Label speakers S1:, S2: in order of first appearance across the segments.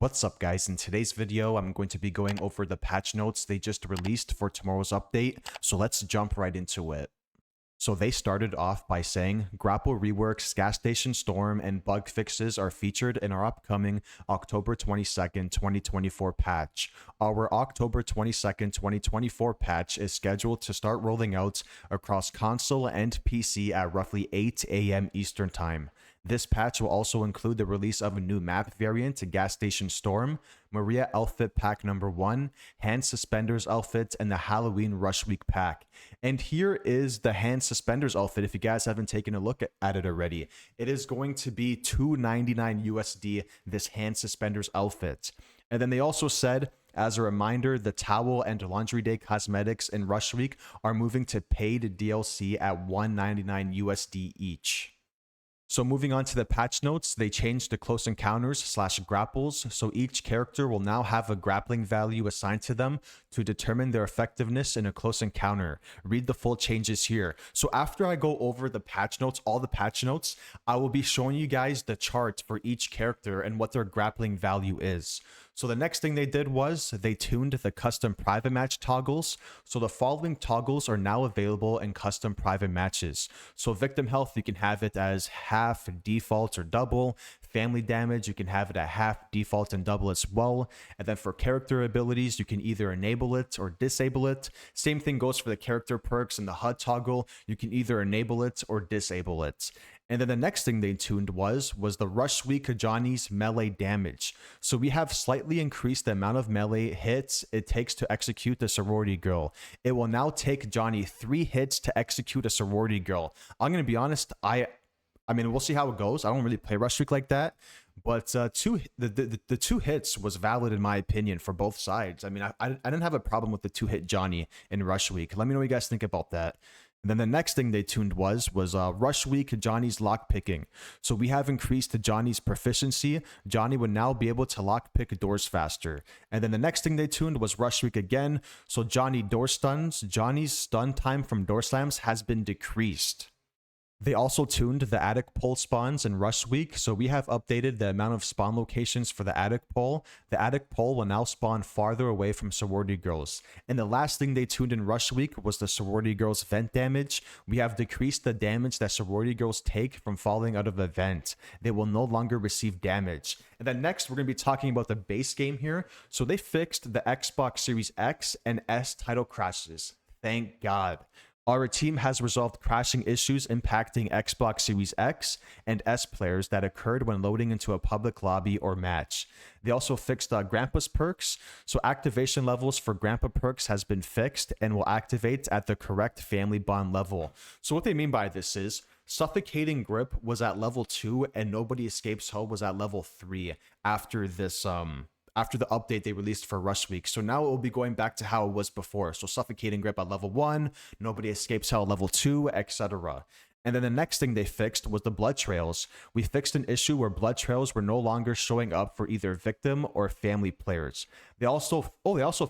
S1: What's up guys, in today's video I'm going to be going over the patch notes they just released for tomorrow's update, so let's jump right into it. So they started off by saying, Grapple REWORK's Gas Station Storm and bug fixes are featured in our upcoming October 22nd, 2024 patch. Our October 22nd, 2024 patch is scheduled to start rolling out across console and PC at roughly 8 AM Eastern Time. This patch will also include the release of a new map variant, Gas Station Storm, Maria Outfit Pack number 1, Hand Suspenders Outfit, and the Halloween Rush Week Pack. And here is the Hand Suspenders Outfit if you guys haven't taken a look at it already. It is going to be $299 USD, this Hand Suspenders Outfit. And then they also said, as a reminder, the Towel and Laundry Day cosmetics in Rush Week are moving to paid DLC at $199 USD each. So moving on to the patch notes, they changed the close encounters / grapples, so each character will now have a grappling value assigned to them to determine their effectiveness in a close encounter. Read the full changes here. So after I go over the patch notes, all the patch notes, I will be showing you guys the chart for each character and what their grappling value is. So the next thing they did was they tuned the custom private match toggles. So the following toggles are now available in custom private matches. So victim health, you can have it as half, default, or double. Family damage, you can have it at half, default, and double as well. And then for character abilities, you can either enable it or disable it. Same thing goes for the character perks and the HUD toggle. You can either enable it or disable it. And then the next thing they tuned was the Rush Week Johnny's melee damage. So we have slightly increased the amount of melee hits it takes to execute the sorority girl. It will now take Johnny 3 hits to execute a sorority girl. I'm going to be honest, I mean, we'll see how it goes. I don't really play Rush Week like that. But the 2 hits was valid in my opinion for both sides. I mean, I didn't have a problem with the 2-hit Johnny in Rush Week. Let me know what you guys think about that. And then the next thing they tuned was Rush Week Johnny's lockpicking. So we have increased Johnny's proficiency. Johnny would now be able to lockpick doors faster. And then the next thing they tuned was Rush Week again. So Johnny door stuns. Johnny's stun time from door slams has been decreased. They also tuned the attic pole spawns in Rush Week, so we have updated the amount of spawn locations for the attic pole. The attic pole will now spawn farther away from sorority girls. And the last thing they tuned in Rush Week was the sorority girls vent damage. We have decreased the damage that sorority girls take from falling out of a vent. They will no longer receive damage. And then next, we're going to be talking about the base game here. So they fixed the Xbox Series X and S title crashes. Thank God. Our team has resolved crashing issues impacting Xbox Series X and S players that occurred when loading into a public lobby or match. They also fixed Grandpa's perks, so activation levels for Grandpa perks has been fixed and will activate at the correct family bond level. So what they mean by this is, Suffocating Grip was at level 2 and Nobody Escapes Home was at level 3 after this after the update they released for Rush Week. So now it will be going back to how it was before. So Suffocating Grip at level 1, Nobody Escapes Hell level 2, etc. And then the next thing they fixed was the blood trails. We fixed an issue where blood trails were no longer showing up for either victim or family players. They also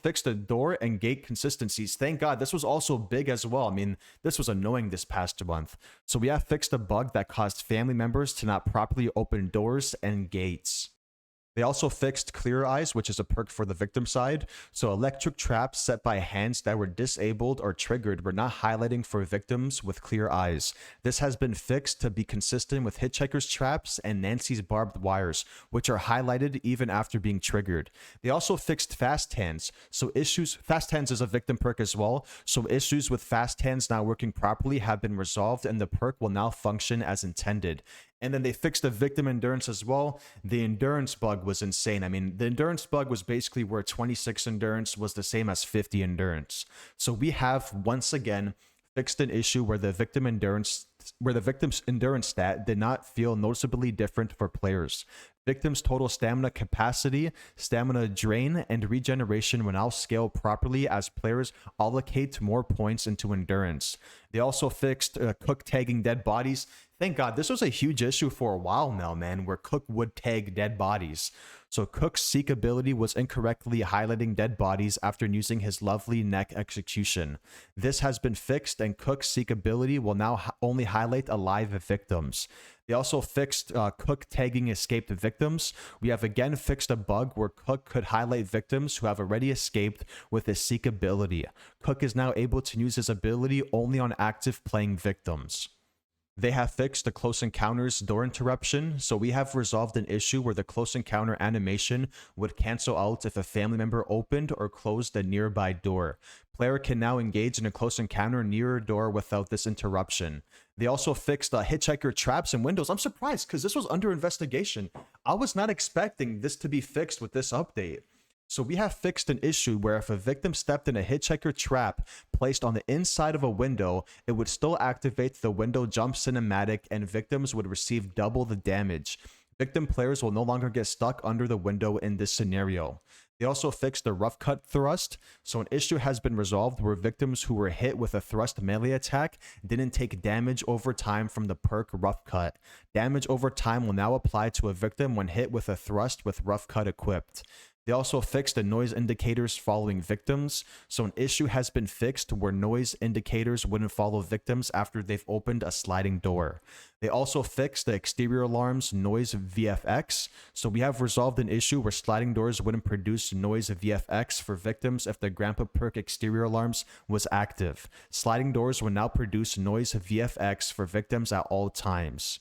S1: fixed the door and gate consistencies. Thank God, this was also big as well. I mean, this was annoying this past month. So we have fixed a bug that caused family members to not properly open doors and gates. They also fixed Clear Eyes, which is a perk for the victim side. So electric traps set by hands that were disabled or triggered were not highlighting for victims with Clear Eyes. This has been fixed to be consistent with Hitchhiker's traps and Nancy's barbed wires, which are highlighted even after being triggered. They also fixed Fast Hands. So Fast Hands is a victim perk as well. So issues with Fast Hands not working properly have been resolved and the perk will now function as intended. And then they fixed the victim endurance as well. The endurance bug was insane. I mean, the endurance bug was basically where 26 endurance was the same as 50 endurance. So we have once again fixed an issue where the victim's endurance stat did not feel noticeably different for players. Victims' total stamina capacity, stamina drain, and regeneration will now scale properly as players allocate more points into endurance. They also fixed cook tagging dead bodies. Thank God. This was a huge issue for a while now, man, where Cook would tag dead bodies. So Cook's seek ability was incorrectly highlighting dead bodies after using his lovely neck execution. This has been fixed, and Cook's seek ability will now only highlight alive victims. They also fixed Cook tagging escaped victims. We have again fixed a bug where Cook could highlight victims who have already escaped with his seek ability. Cook is now able to use his ability only on active playing victims. They have fixed the close encounters door interruption, so we have resolved an issue where the close encounter animation would cancel out if a family member opened or closed a nearby door. Player can now engage in a close encounter near a door without this interruption. They also fixed hitchhiker traps and windows. I'm surprised because this was under investigation. I was not expecting this to be fixed with this update. So we have fixed an issue where if a victim stepped in a hitchhiker trap placed on the inside of a window, it would still activate the window jump cinematic and victims would receive double the damage. Victim players will no longer get stuck under the window in this scenario. They also fixed the rough cut thrust, so an issue has been resolved where victims who were hit with a thrust melee attack didn't take damage over time from the perk rough cut. Damage over time will now apply to a victim when hit with a thrust with rough cut equipped. They also fixed the noise indicators following victims, so an issue has been fixed where noise indicators wouldn't follow victims after they've opened a sliding door. They also fixed the exterior alarms noise VFX, so we have resolved an issue where sliding doors wouldn't produce noise VFX for victims if the Grandpa perk exterior alarms was active. Sliding doors will now produce noise VFX for victims at all times.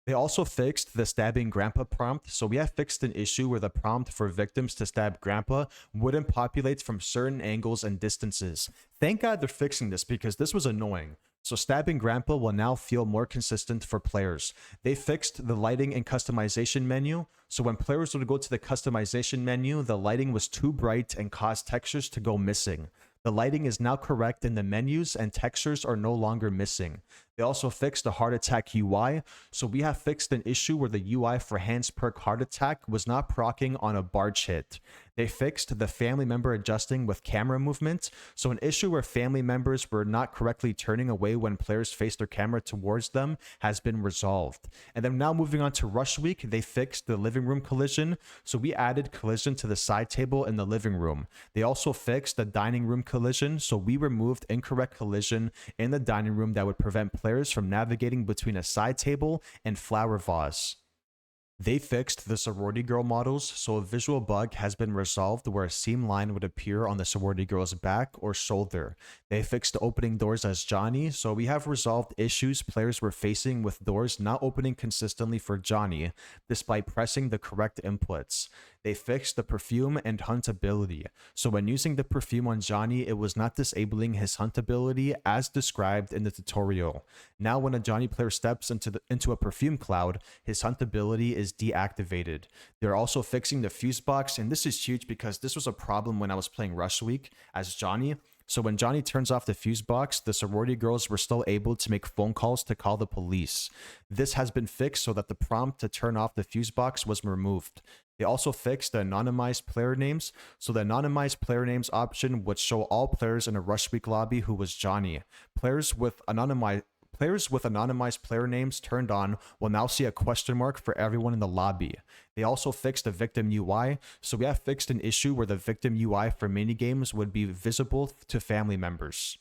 S1: They also fixed the stabbing Grandpa prompt, so we have fixed an issue where the prompt for victims to stab Grandpa wouldn't populate from certain angles and distances. Thank God they're fixing this because this was annoying. So stabbing Grandpa will now feel more consistent for players. They fixed the lighting and customization menu, so when players would go to the customization menu, the lighting was too bright and caused textures to go missing. The lighting is now correct in the menus and textures are no longer missing. They also fixed the heart attack UI, so we have fixed an issue where the UI for Hans perk heart attack was not proccing on a barge hit. They fixed the family member adjusting with camera movement, so an issue where family members were not correctly turning away when players faced their camera towards them has been resolved. And then now moving on to Rush Week, they fixed the living room collision, so we added collision to the side table in the living room. They also fixed the dining room collision, so we removed incorrect collision in the dining room that would prevent players from navigating between a side table and flower vase. They fixed the sorority girl models, so a visual bug has been resolved where a seam line would appear on the sorority girl's back or shoulder. They fixed opening doors as Johnny, so we have resolved issues players were facing with doors not opening consistently for Johnny, despite pressing the correct inputs. They fixed the perfume and hunt ability, so when using the perfume on Johnny, it was not disabling his hunt ability as described in the tutorial. Now when a Johnny player steps into a perfume cloud, his hunt ability is deactivated. They're also fixing the fuse box, and this is huge because this was a problem when I was playing Rush Week as Johnny. So when Johnny turns off the fuse box, the sorority girls were still able to make phone calls to call the police. This has been fixed so that the prompt to turn off the fuse box was removed. They also fixed the anonymized player names, so the anonymized player names option would show all players in a Rush Week lobby who was Johnny. Players with anonymized player names turned on will now see a question mark for everyone in the lobby. They also fixed the victim UI, so we have fixed an issue where the victim UI for minigames would be visible to family members.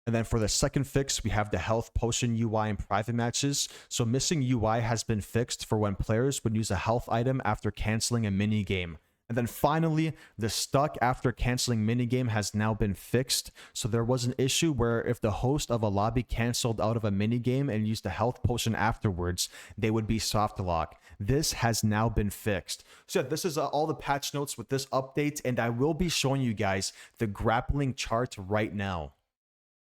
S1: And then for the second fix, we have the health potion UI in private matches. So missing UI has been fixed for when players would use a health item after canceling a minigame. And then finally, the stuck after canceling minigame has now been fixed. So there was an issue where if the host of a lobby canceled out of a minigame and used a health potion afterwards, they would be soft lock. This has now been fixed. So yeah, this is all the patch notes with this update, and I will be showing you guys the grappling chart right now.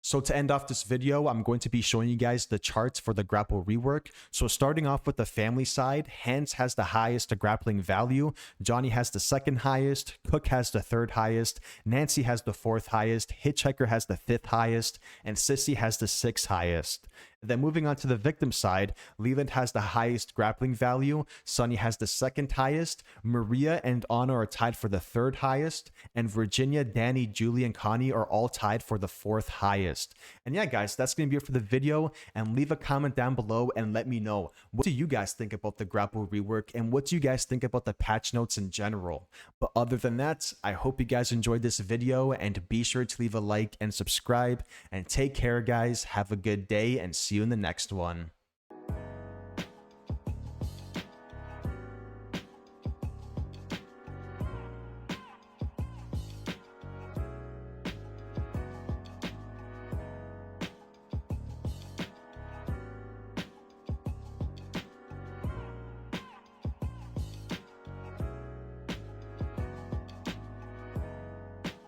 S1: So to end off this video, I'm going to be showing you guys the charts for the Grapple rework. So starting off with the family side, Hans has the highest grappling value, Johnny has the second highest, Cook has the third highest, Nancy has the fourth highest, Hitchhiker has the fifth highest, and Sissy has the sixth highest. Then moving on to the victim side, Leland has the highest grappling value, Sunny has the second highest, Maria and Anna are tied for the third highest, and Virginia, Danny, Julie, and Connie are all tied for the fourth highest. And yeah, guys, that's going to be it for the video, and leave a comment down below and let me know, what do you guys think about the Grapple rework, and what do you guys think about the patch notes in general? But other than that, I hope you guys enjoyed this video, and be sure to leave a like and subscribe, and take care, guys. Have a good day, and see you in the next one.